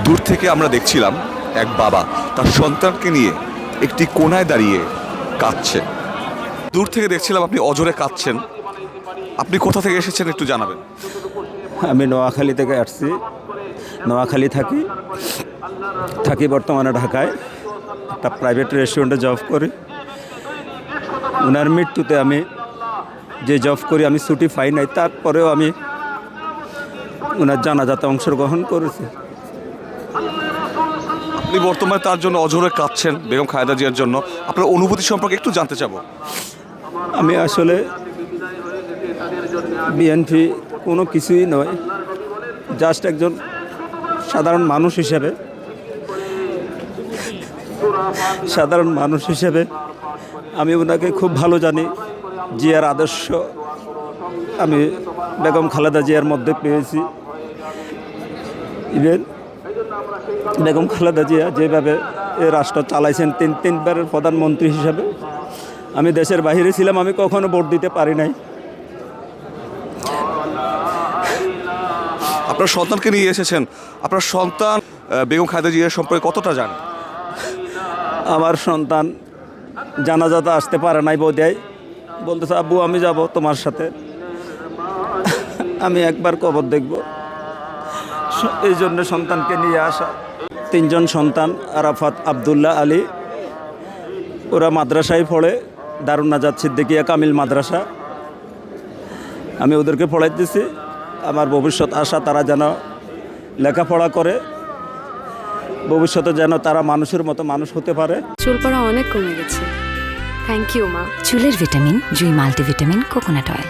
দূর থেকে আমরা দেখছিলাম এক বাবা তার সন্তানকে নিয়ে একটি কোণায় দাঁড়িয়ে কাঁদছে। দূর থেকে দেখছিলাম আপনি অজরে কাঁদছেন। আপনি কোথা থেকে এসেছেন একটু জানাবেন। আমি নোয়াখালী থেকে আসছি। নোয়াখালী থাকি বর্তমানে ঢাকায় একটা প্রাইভেট রেস্টুরেন্টে জব করি। ওনার মৃত্যুতে আমি যে জব করি আমি ছুটি পাই নাই, তারপরেও আমি ওনার জানাজাতে অংশগ্রহণ করেছি। আপনি বর্তমানে তার জন্য অজরে কাঁদছেন, বেগম খালেদা জিয়ার জন্য। আপনার অনুভূতি সম্পর্কে একটু জানতে চাবো। আমি আসলে বিএনপি কোনো কিছুই নয়, জাস্ট একজন সাধারণ মানুষ হিসেবে আমি ওনাকে খুব ভালো জানি। জিয়ার আদর্শ আমি বেগম খালেদা জিয়ার মধ্যে পেয়েছি। ইভেন বেগম খালেদা জিয়া যেভাবে এ রাষ্ট্র চালাইছেন, তিনবারের প্রধানমন্ত্রী হিসাবে, আমি দেশের বাইরে ছিলাম, আমি কখনো ভোট দিতে পারি নাই। আপনার সন্তানকে নিয়ে এসেছেন, আপনার সন্তান বেগম খালেদা জিয়ার সম্পর্কে কতটা জানে? আমার সন্তান জানাজাতে আসতে পারে নাই, বোধহয় বলতেছে আব্বু আমি যাব তোমার সাথে, আমি একবার কবর দেখব। এই জন্য সন্তানকে নিয়ে আসা। 3 জন সন্তান, আরাফাত, আবদুল্লাহ, আলী, ওরা মাদ্রাসায় পড়ে, দারুন নাজাত সিদ্দিকিয়া কামিল মাদ্রাসা। আমি ওদেরকে পড়াইতেছি। আমার ভবিষ্যৎ আশা তারা যেন লেখাপড়া করে, ভবিষ্যতে যেন তারা মানুষের মতো মানুষ হতে পারে। চুল পড়া অনেক কমে গেছে। থ্যাংক ইউ মা। চুলের ভিটামিন জুই মাল্টিভিটামিন কোকোনাট অয়েল।